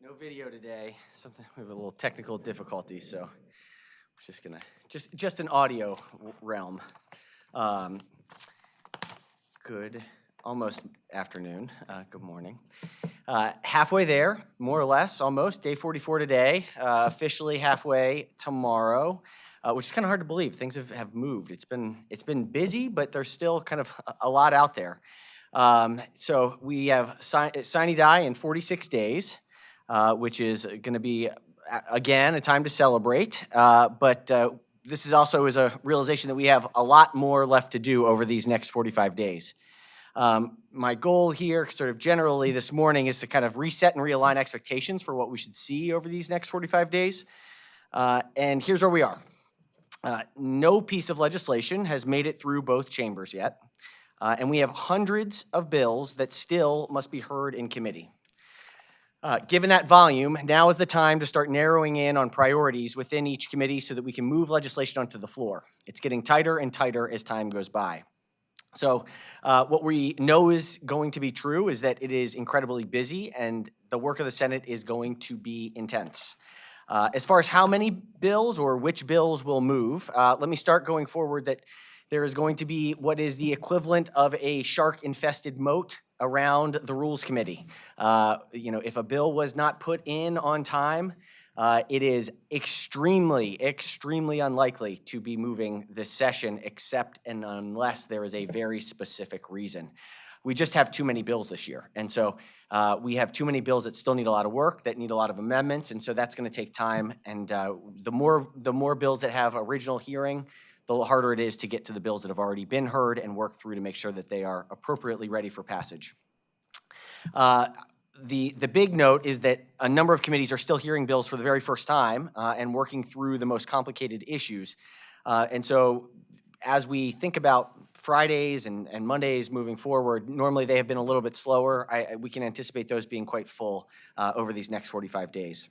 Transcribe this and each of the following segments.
No video today. We have a little technical difficulty, so we're just gonna just an audio realm. Um, Good, almost afternoon. Good morning. Halfway there, more or less, almost. Day 44 today. Officially halfway tomorrow, which is kind of hard to believe. Things have moved. It's been busy, but there's still kind of a lot out there. So we have sine die in 46 days. Which is going to be, again, a time to celebrate. But this is also a realization that we have a lot more left to do over these next 45 days. My goal here, sort of generally this morning, is to kind of reset and realign expectations for what we should see over these next 45 days. And here's where we are. No piece of legislation has made it through both chambers yet. And we have hundreds of bills that still must be heard in committee. Given that volume, now is the time to start narrowing in on priorities within each committee so that we can move legislation onto the floor. It's getting tighter and tighter as time goes by. So what we know is going to be true is that it is incredibly busy and the work of the Senate is going to be intense. As far as how many bills or which bills will move, let me start going forward that there is going to be what is the equivalent of a shark-infested moat around the Rules Committee. If a bill was not put in on time, it is extremely, extremely unlikely to be moving this session except and unless there is a very specific reason. We just have too many bills this year. And so we have too many bills that still need a lot of work, that need a lot of amendments. And so that's going to take time. And the more bills that have original hearing, the harder it is to get to the bills that have already been heard and work through to make sure that they are appropriately ready for passage. The big note is that a number of committees are still hearing bills for the very first time and working through the most complicated issues. And so as we think about Fridays and Mondays moving forward, normally they have been a little bit slower. We can anticipate those being quite full over these next 45 days.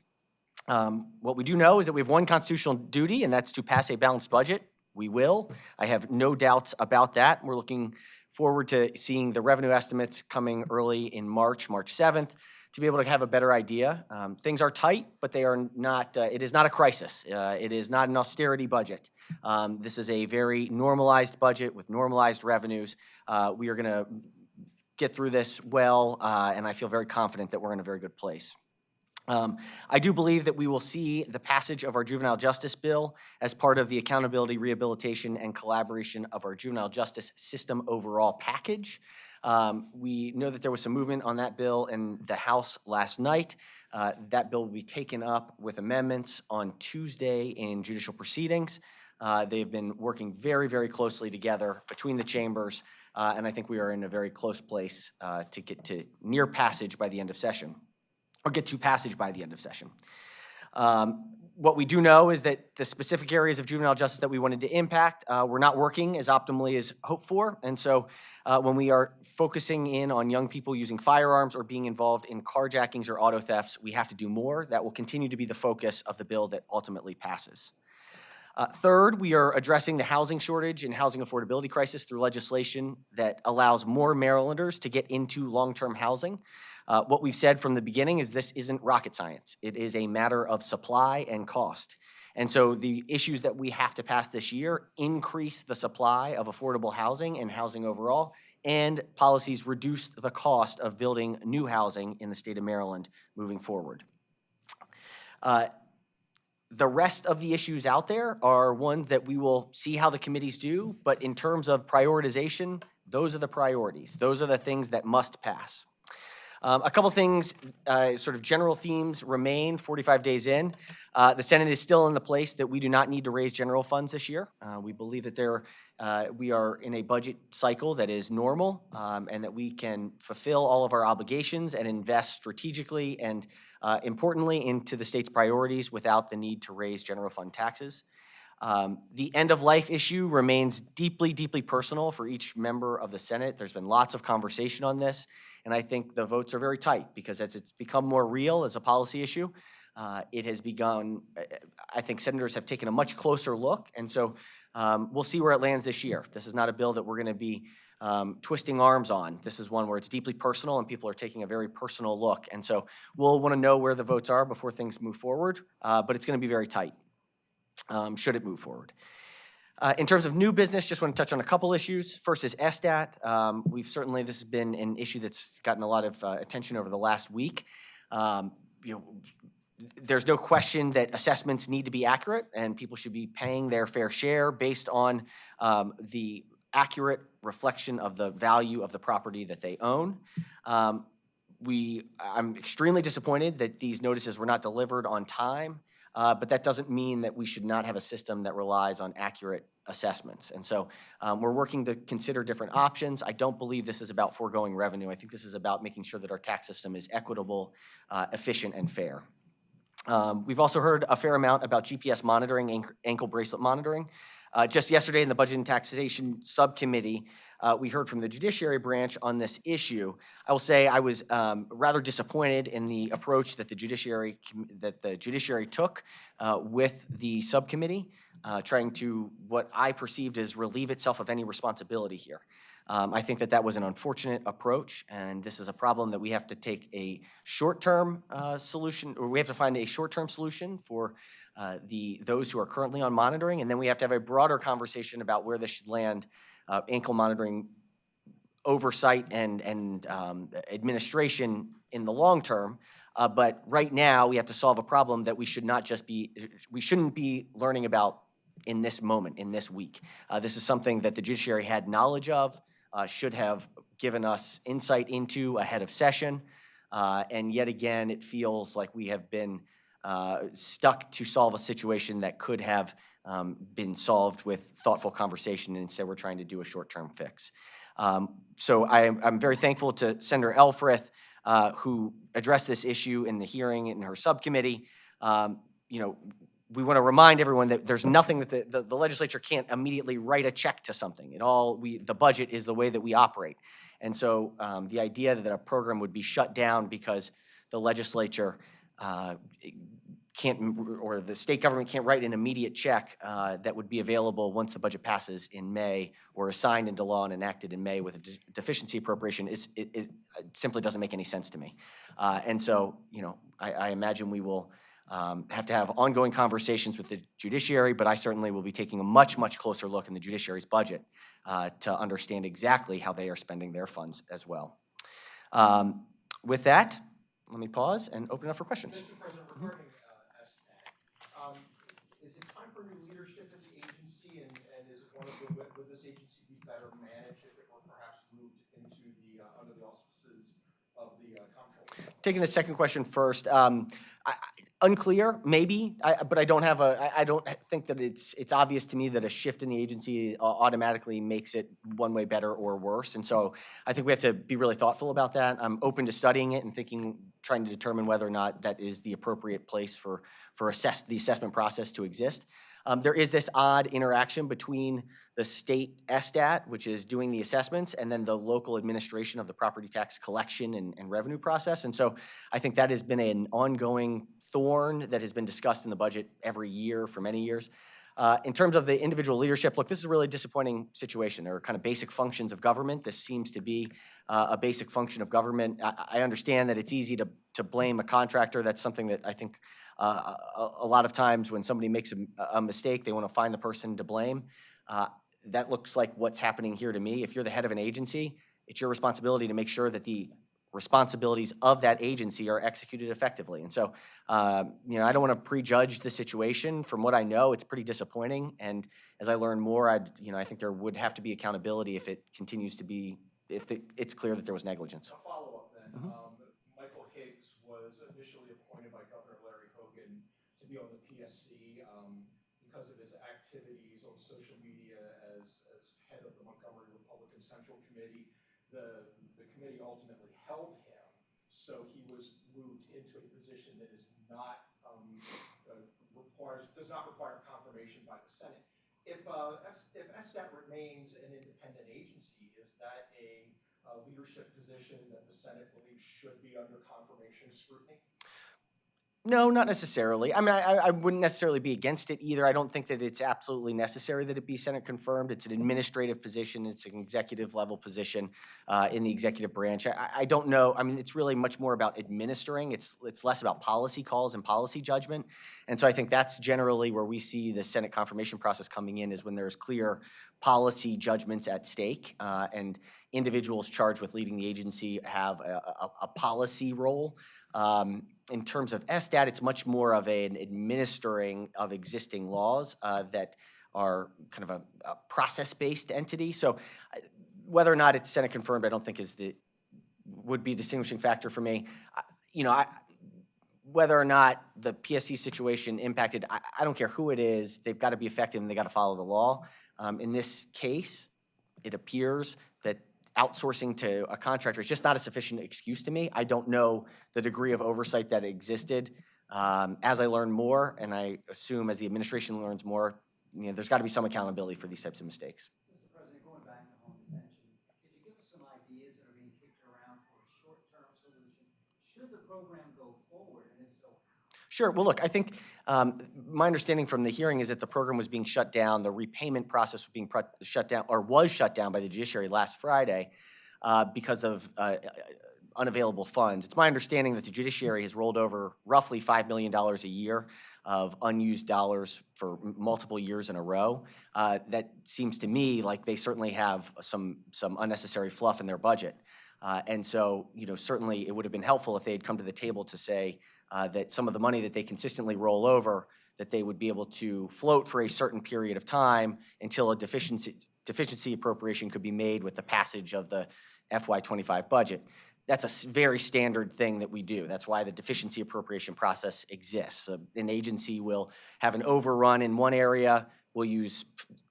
What we do know is that we have one constitutional duty, and that's to pass a balanced budget. We will. I have no doubts about that. We're looking forward to seeing the revenue estimates coming early in March 7th, to be able to have a better idea. Things are tight, but they are not, it is not a crisis. It is not an austerity budget. This is a very normalized budget with normalized revenues. We are gonna get through this well, and I feel very confident that we're in a very good place. I do believe that we will see the passage of our juvenile justice bill as part of the accountability, rehabilitation, and collaboration of our juvenile justice system overall package. We know that there was some movement on that bill in the House last night. That bill will be taken up with amendments on Tuesday in judicial proceedings. They've been working very, very closely together between the chambers, and I think we are in a very close place to get to near passage by the end of session. Or get to passage by the end of session. What we do know is that the specific areas of juvenile justice that we wanted to impact were not working as optimally as hoped for. And so when we are focusing in on young people using firearms or being involved in carjackings or auto thefts, we have to do more. That will continue to be the focus of the bill that ultimately passes. Third, we are addressing the housing shortage and housing affordability crisis through legislation that allows more Marylanders to get into long-term housing. What we've said from the beginning is this isn't rocket science. It is a matter of supply and cost. And so the issues that we have to pass this year increase the supply of affordable housing and housing overall, and policies reduce the cost of building new housing in the state of Maryland moving forward. The rest of the issues out there are ones that we will see how the committees do, but in terms of prioritization, those are the priorities. Those are the things that must pass. A couple things, sort of general themes remain 45 days in. The Senate is still in the place that we do not need to raise general funds this year. We believe that we are in a budget cycle that is normal and that we can fulfill all of our obligations and invest strategically and importantly into the state's priorities without the need to raise general fund taxes. The end-of-life issue remains deeply, deeply personal for each member of the Senate. There's been lots of conversation on this, and I think the votes are very tight because as it's become more real as a policy issue, it has begun, I think senators have taken a much closer look, and so we'll see where it lands this year. This is not a bill that we're going to be twisting arms on. This is one where it's deeply personal and people are taking a very personal look. And so we'll want to know where the votes are before things move forward, but it's going to be very tight should it move forward. In terms of new business, just want to touch on a couple issues. First is SSTAT. This has been an issue that's gotten a lot of attention over the last week. There's no question that assessments need to be accurate and people should be paying their fair share based on the accurate reflection of the value of the property that they own. I'm extremely disappointed that these notices were not delivered on time, but that doesn't mean that we should not have a system that relies on accurate assessments. And so we're working to consider different options. I don't believe this is about foregoing revenue. I think this is about making sure that our tax system is equitable, efficient, and fair. We've also heard a fair amount about GPS monitoring, ankle bracelet monitoring. Just yesterday in the Budget and Taxation Subcommittee, we heard from the Judiciary Branch on this issue. I will say I was rather disappointed in the approach that the Judiciary took with the subcommittee, trying to what I perceived as relieve itself of any responsibility here. I think that was an unfortunate approach, and this is a problem that we have to take a short-term solution, or we have to find a short-term solution for those who are currently on monitoring, and then we have to have a broader conversation about where this should land, ankle monitoring oversight and administration in the long term. But right now, we have to solve a problem that we shouldn't be learning about in this moment, in this week. This is something that the judiciary had knowledge of, should have given us insight into ahead of session. And yet again, it feels like we have been stuck to solve a situation that could have been solved with thoughtful conversation, and instead we're trying to do a short-term fix. So I'm very thankful to Senator Elfreth, who addressed this issue in the hearing in her subcommittee. We want to remind everyone that there's nothing that the legislature can't immediately write a check to something. The budget is the way that we operate. And so the idea that a program would be shut down because the legislature can't, or the state government can't write an immediate check that would be available once the budget passes in May or is signed into law and enacted in May with a deficiency appropriation it simply doesn't make any sense to me. And so, I imagine we will have to have ongoing conversations with the judiciary, but I certainly will be taking a much, much closer look in the judiciary's budget to understand exactly how they are spending their funds as well. With that, let me pause and open it up for questions. Mr. President, regarding SSTAT, is it time for new leadership at the agency, and is it would this agency be better managed if it were perhaps moved into under the auspices of the comptroller? Taking the second question first, unclear, maybe, but I don't think that it's obvious to me that a shift in the agency automatically makes it one way better or worse. And so I think we have to be really thoughtful about that. I'm open to studying it and trying to determine whether or not that is the appropriate place for the assessment process to exist. There is this odd interaction between the state SSTAT, which is doing the assessments, and then the local administration of the property tax collection and revenue process. And so I think that has been an ongoing thorn that has been discussed in the budget every year for many years. In terms of the individual leadership, look, this is a really disappointing situation. There are kind of basic functions of government. This seems to be a basic function of government. I understand that it's easy to blame a contractor. That's something that I think a lot of times when somebody makes a mistake, they want to find the person to blame. That looks like what's happening here to me. If you're the head of an agency, it's your responsibility to make sure that the responsibilities of that agency are executed effectively. And so, I don't want to prejudge the situation. From what I know, it's pretty disappointing. And as I learn more, I think there would have to be accountability if it continues to be, it's clear that there was negligence. A follow-up then. Michael Higgs was initially appointed by Governor Larry Hogan to be on the PSC because of his activities on social media as head of the Montgomery Republican Central Committee. The committee ultimately held him, so he was moved into a position that is not does not require confirmation by the Senate. If SSTAT remains an independent agency, is that a leadership position that the Senate believes should be under confirmation scrutiny? No, not necessarily. I mean, I wouldn't necessarily be against it either. I don't think that it's absolutely necessary that it be Senate confirmed. It's an administrative position. It's an executive level position in the executive branch. I don't know. I mean, it's really much more about administering. It's less about policy calls and policy judgment. And so I think that's generally where we see the Senate confirmation process coming in, is when there's clear policy judgments at stake, and individuals charged with leading the agency have a policy role. In terms of SDAT, it's much more of an administering of existing laws that are kind of a process-based entity. So whether or not it's Senate confirmed, I don't think would be a distinguishing factor for me. You know, whether or not the PSC situation impacted, I don't care who it is, they've got to be effective and they got to follow the law. In this case, it appears that outsourcing to a contractor is just not a sufficient excuse to me. I don't know the degree of oversight that existed. As I learn more, and I assume as the administration learns more, you know, there's got to be some accountability for these types of mistakes. Mr. President, going back to home detention, can you give us some ideas that are being kicked around for a short-term solution? Should the program go forward, and if so, how? Sure. Well, look, I think my understanding from the hearing is that the program was being shut down. The repayment process was being shut down, or was shut down by the judiciary last Friday because of unavailable funds. It's my understanding that the judiciary has rolled over roughly $5 million a year of unused dollars for multiple years in a row. That seems to me like they certainly have some unnecessary fluff in their budget. And so, you know, certainly it would have been helpful if they had come to the table to say that some of the money that they consistently roll over, that they would be able to float for a certain period of time until a deficiency appropriation could be made with the passage of the FY25 budget. That's a very standard thing that we do. That's why the deficiency appropriation process exists. An agency will have an overrun in one area, will use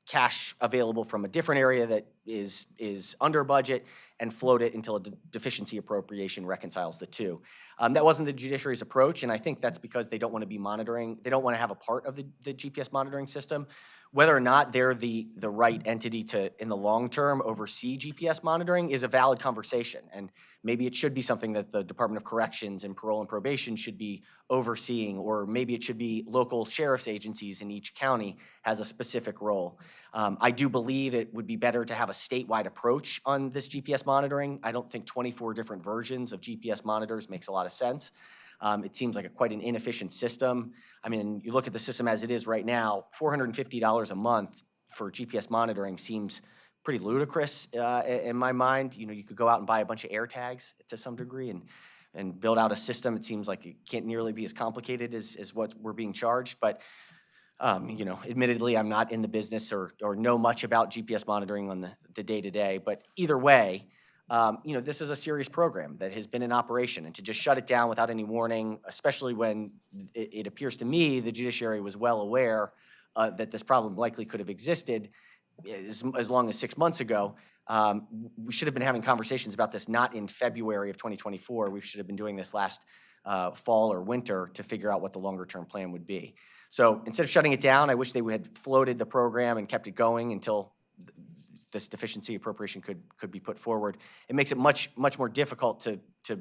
cash available from a different area that is under budget, and float it until a deficiency appropriation reconciles the two. That wasn't the judiciary's approach, and I think that's because they don't want to be monitoring, they don't want to have a part of the GPS monitoring system. Whether or not they're the right entity to, in the long term, oversee GPS monitoring is a valid conversation. And maybe it should be something that the Department of Corrections and Parole and Probation should be overseeing, or maybe it should be local sheriff's agencies in each county has a specific role. I do believe it would be better to have a statewide approach on this GPS monitoring. I don't think 24 different versions of GPS monitors makes a lot of sense. It seems like quite an inefficient system. I mean, you look at the system as it is right now, $450 a month for GPS monitoring seems pretty ludicrous in my mind. You know, you could go out and buy a bunch of air tags to some degree and build out a system. It seems like it can't nearly be as complicated as what we're being charged. But you know, admittedly, I'm not in the business or know much about GPS monitoring on the day-to-day. But either way, you know, this is a serious program that has been in operation, and to just shut it down without any warning, especially when it appears to me the judiciary was well aware that this problem likely could have existed as long as 6 months ago. We should have been having conversations about this not in February of 2024. We should have been doing this last fall or winter to figure out what the longer-term plan would be. So instead of shutting it down, I wish they had floated the program and kept it going until this deficiency appropriation could be put forward. It makes it much more difficult to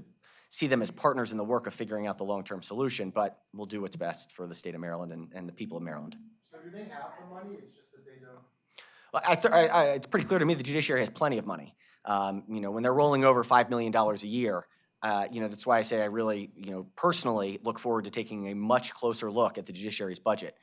see them as partners in the work of figuring out the long-term solution, but we'll do what's best for the state of Maryland and the people of Maryland. So do they have the money? It's just that they don't. It's pretty clear to me the judiciary has plenty of money. You know, when they're rolling over $5 million a year, you know, that's why I say I really, you know, personally look forward to taking a much closer look at the judiciary's budget.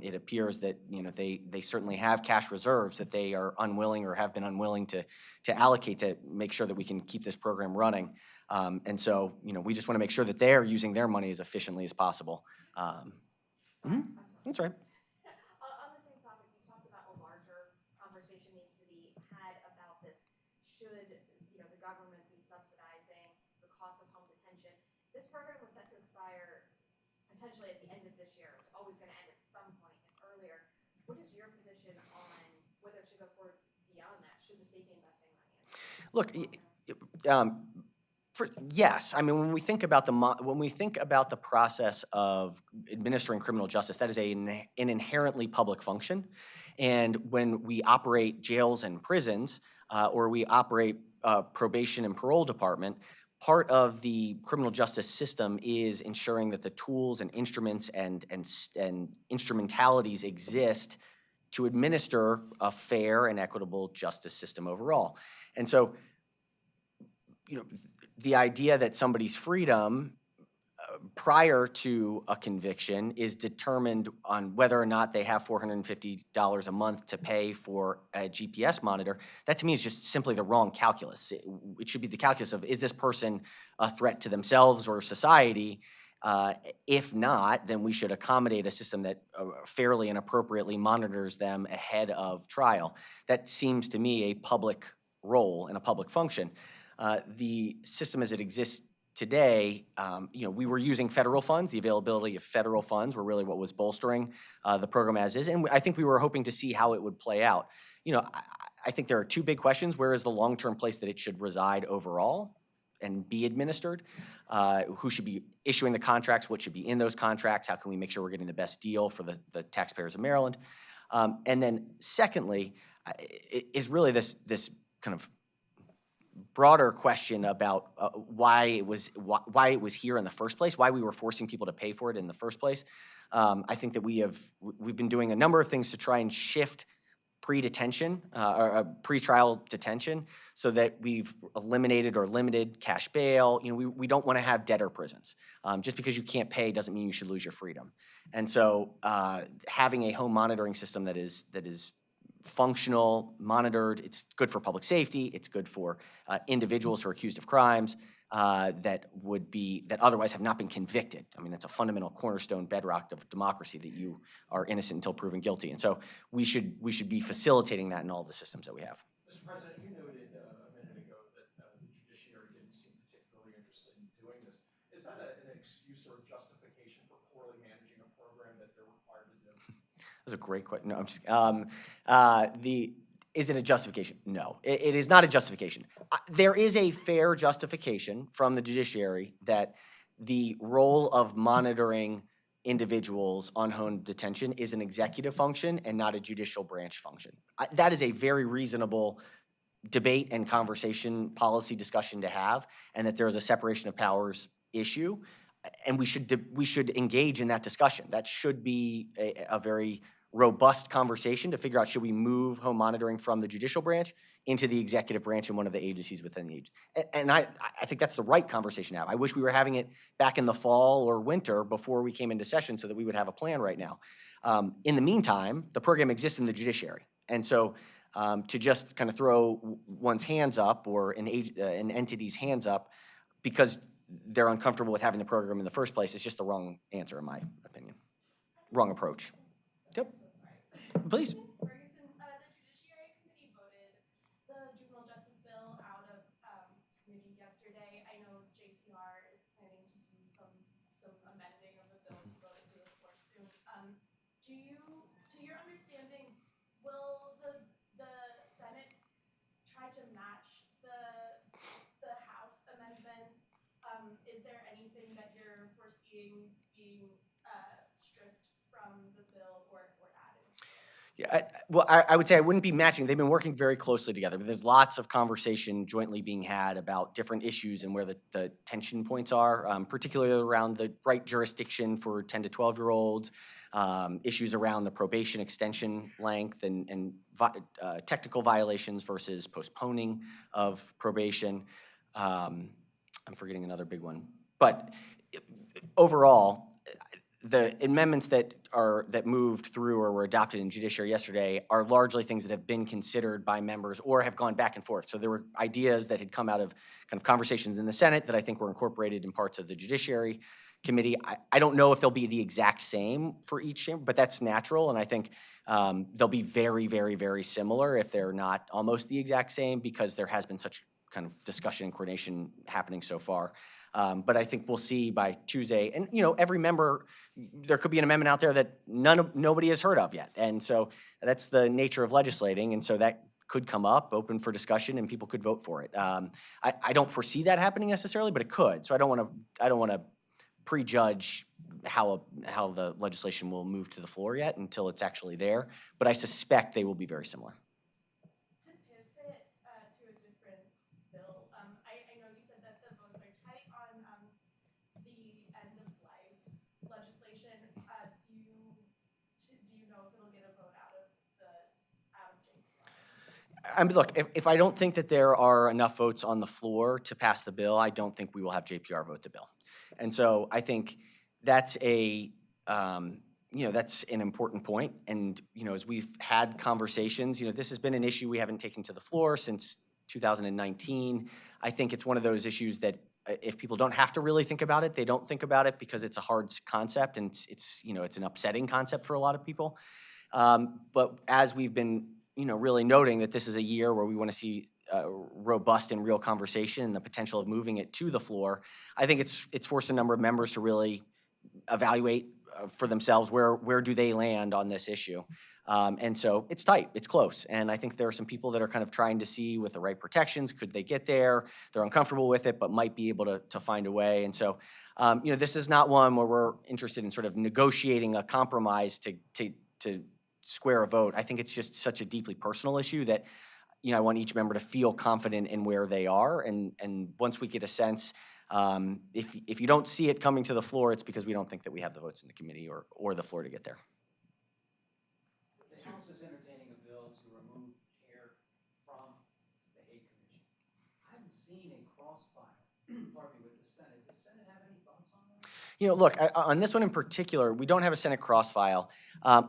It appears that, you know, they certainly have cash reserves that they are unwilling or have been unwilling to allocate to make sure that we can keep this program running. And so, you know, we just want to make sure that they're using their money as efficiently as possible. That's right. On the same topic, you talked about a larger conversation needs to be had about this. Should, you know, the government be subsidizing the cost of home detention? This program was set to expire potentially at the end of this year. It's always going to end at some point. It's earlier. What is your position on whether it should go forward beyond that? Should the state be investing money in it? Look, yes, I mean, when we think about the process of administering criminal justice, that is an inherently public function. And when we operate jails and prisons, or we operate probation and parole department, part of the criminal justice system is ensuring that the tools and instruments and instrumentalities exist to administer a fair and equitable justice system overall. And so, you know, the idea that somebody's freedom prior to a conviction is determined on whether or not they have $450 a month to pay for a GPS monitor, that to me is just simply the wrong calculus. It should be the calculus of, is this person a threat to themselves or society? If not, then we should accommodate a system that fairly and appropriately monitors them ahead of trial. That seems to me a public role and a public function. The system as it exists today, you know, we were using federal funds. The availability of federal funds were really what was bolstering the program as is, and I think we were hoping to see how it would play out. You know, I think there are two big questions. Where is the long-term place that it should reside overall and be administered? Who should be issuing the contracts? What should be in those contracts? How can we make sure we're getting the best deal for the taxpayers of Maryland? And then secondly, is really this kind of broader question about why it was here in the first place, why we were forcing people to pay for it in the first place. I think that we've been doing a number of things to try and shift pre-detention or pre-trial detention so that we've eliminated or limited cash bail. You know, we don't want to have debtor prisons. Just because you can't pay doesn't mean you should lose your freedom. And so having a home monitoring system that is functional, monitored, it's good for public safety, it's good for individuals who are accused of crimes that otherwise have not been convicted. I mean, it's a fundamental cornerstone bedrock of democracy that you are innocent until proven guilty. And so we should be facilitating that in all the systems that we have. Mr. President, you noted a minute ago that the judiciary didn't seem particularly interested in doing this. Is that an excuse or justification for poorly managing a program that they're required to do? That's a great question. No, I'm just, is it a justification? No, it is not a justification. There is a fair justification from the judiciary that the role of monitoring individuals on home detention is an executive function and not a judicial branch function. That is a very reasonable debate and conversation, policy discussion to have, and that there is a separation of powers issue, and we should engage in that discussion. That should be a very robust conversation to figure out, should we move home monitoring from the judicial branch into the executive branch in one of the agencies within the agency. And I think that's the right conversation to have. I wish we were having it back in the fall or winter before we came into session so that we would have a plan right now. In the meantime, the program exists in the judiciary. And so to just kind of throw one's hands up or an entity's hands up because they're uncomfortable with having the program in the first place is just the wrong answer, in my opinion. Wrong approach. Yep. Please. Ferguson, the Judiciary Committee voted the juvenile justice bill out of committee yesterday. I know JPR is planning to do some amending of the bill to vote into the court soon. To your understanding, will the Senate try to match the House amendments? Is there anything that you're foreseeing being stripped from the bill or added? Yeah, well, I would say I wouldn't be matching. They've been working very closely together, but there's lots of conversation jointly being had about different issues and where the tension points are, particularly around the right jurisdiction for 10 to 12-year-olds, issues around the probation extension length and technical violations versus postponing of probation. I'm forgetting another big one. But overall, the amendments that moved through or were adopted in judiciary yesterday are largely things that have been considered by members or have gone back and forth. So there were ideas that had come out of kind of conversations in the Senate that I think were incorporated in parts of the Judiciary Committee. I don't know if they'll be the exact same for each chamber, but that's natural, and I think they'll be very, very, very similar if they're not almost the exact same, because there has been such kind of discussion and coordination happening so far. But I think we'll see by Tuesday. And, you know, every member, there could be an amendment out there that nobody has heard of yet. And so that's the nature of legislating. And so that could come up, open for discussion, and people could vote for it. I don't foresee that happening necessarily, but it could. So I don't want to prejudge how the legislation will move to the floor yet until it's actually there. But I suspect they will be very similar. To pivot to a different bill, I know you said that the votes are I mean, look, if I don't think that there are enough votes on the floor to pass the bill, I don't think we will have JPR vote the bill. And so I think that's that's an important point. And, as we've had conversations, this has been an issue we haven't taken to the floor since 2019. I think it's one of those issues that if people don't have to really think about it, they don't think about it because it's a hard concept and it's an upsetting concept for a lot of people. But as we've been, really noting that this is a year where we want to see robust and real conversation and the potential of moving it to the floor, I think it's forced a number of members to really evaluate for themselves where do they land on this issue. And so it's tight, it's close. And I think there are some people that are kind of trying to see with the right protections, could they get there? They're uncomfortable with it, but might be able to find a way. And so, this is not one where we're interested in sort of negotiating a compromise to square a vote. I think it's just such a deeply personal issue that, I want each member to feel confident in where they are. And once we get a sense, if you don't see it coming to the floor, it's because we don't think that we have the votes in the committee or the floor to get there. The House is entertaining a bill to remove CARE from the Hague Commission. I haven't seen a crossfire, pardon me, with the Senate. Does the Senate have any thoughts on that? Look, on this one in particular, we don't have a Senate crossfile.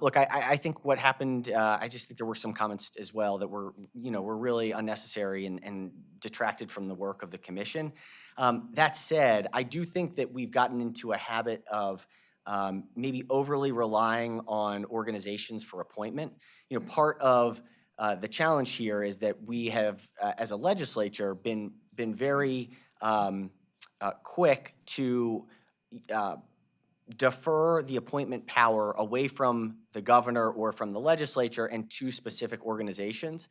Look, I think what happened, I just think there were some comments as well that were really unnecessary and detracted from the work of the commission. That said, I do think that we've gotten into a habit of maybe overly relying on organizations for appointment. Part of the challenge here is that we have, as a legislature, been very quick to defer the appointment power away from the governor or from the legislature and to specific organizations.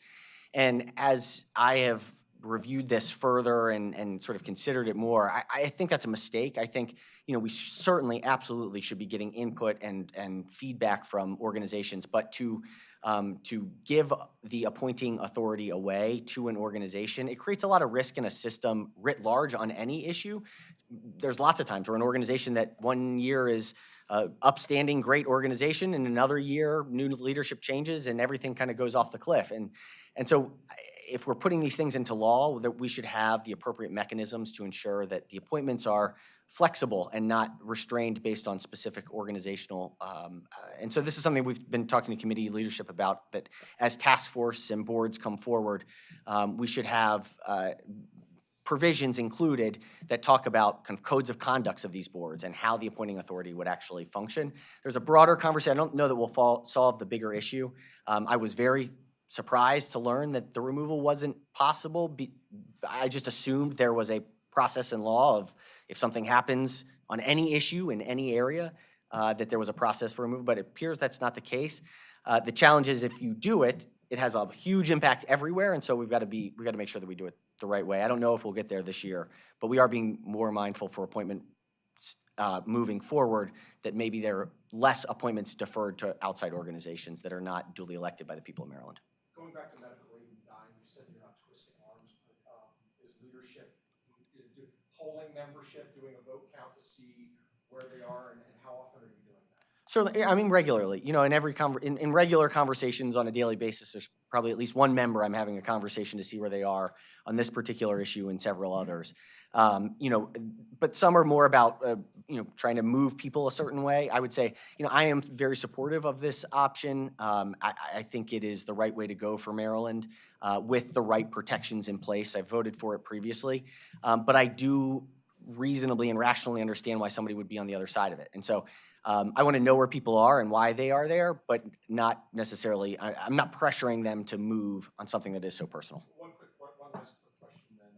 And as I have reviewed this further and sort of considered it more, I think that's a mistake. I think, we certainly absolutely should be getting input and feedback from organizations, but to give the appointing authority away to an organization, it creates a lot of risk in a system writ large on any issue. There's lots of times where an organization that one year is upstanding, great organization, and another year new leadership changes and everything kind of goes off the cliff. And so if we're putting these things into law, that we should have the appropriate mechanisms to ensure that the appointments are flexible and not restrained based on specific organizational. And so this is something we've been talking to committee leadership about, that as task force and boards come forward, we should have provisions included that talk about kind of codes of conducts of these boards and how the appointing authority would actually function. There's a broader conversation. I don't know that we'll solve the bigger issue. I was very surprised to learn that the removal wasn't possible. I just assumed there was a process in law of if something happens on any issue in any area, that there was a process for removal, but it appears that's not the case. The challenge is if you do it, it has a huge impact everywhere, and so we've got to make sure that we do it the right way. I don't know if we'll get there this year, but we are being more mindful for appointment moving forward, that maybe there are less appointments deferred to outside organizations that are not duly elected by the people of Maryland. Going back to medical aid and dying, you said you're not twisting arms, but is leadership polling membership, doing a vote count to see where they are, and how often are you doing that? Certainly, I mean regularly. In regular conversations on a daily basis, there's probably at least one member I'm having a conversation to see where they are on this particular issue and several others. But some are more about trying to move people a certain way. I would say, I am very supportive of this option. I think it is the right way to go for Maryland with the right protections in place. I voted for it previously, but I do reasonably and rationally understand why somebody would be on the other side of it. And so I want to know where people are and why they are there, but not necessarily, I'm not pressuring them to move on something that is so personal. One last quick question then.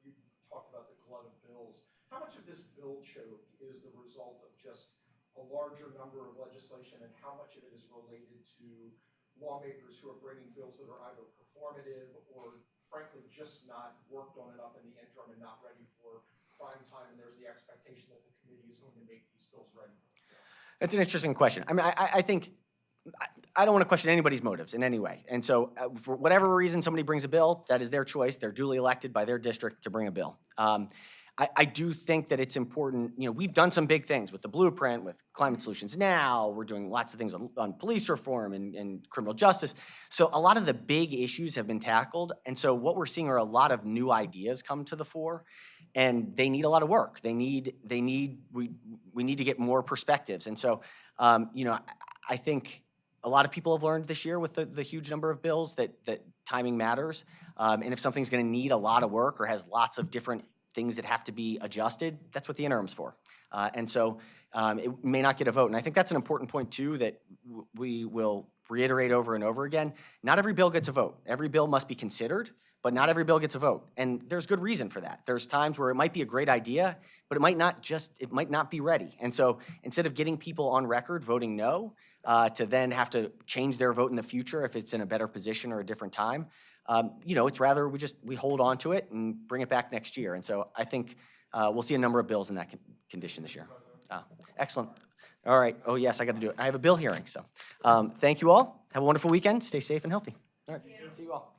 You talked about the glut of bills. How much of this bill choke is the result of just a larger number of legislation, and how much of it is related to lawmakers who are bringing bills that are either performative or frankly just not worked on enough in the interim and not ready for prime time, and there's the expectation that the committee is going to make these bills ready for the floor? That's an interesting question. I mean, I think I don't want to question anybody's motives in any way. And so for whatever reason somebody brings a bill, that is their choice. They're duly elected by their district to bring a bill. I do think that it's important, we've done some big things with the blueprint, with Climate Solutions Now, we're doing lots of things on police reform and criminal justice. So a lot of the big issues have been tackled, and so what we're seeing are a lot of new ideas come to the fore, and they need a lot of work. We need to get more perspectives, and so, I think a lot of people have learned this year with the huge number of bills that timing matters, and if something's gonna need a lot of work or has lots of different things that have to be adjusted, that's what the interim's for. And so it may not get a vote. And I think that's an important point too that we will reiterate over and over again. Not every bill gets a vote. Every bill must be considered, but not every bill gets a vote. And there's good reason for that. There's times where it might be a great idea, but it might not be ready. And so instead of getting people on record voting no, to then have to change their vote in the future if it's in a better position or a different time, it's rather we hold on to it and bring it back next year. And so I think we'll see a number of bills in that condition this year. Excellent. All right. Oh, yes, I got to do it. I have a bill hearing. So thank you all. Have a wonderful weekend. Stay safe and healthy. All right. See you all.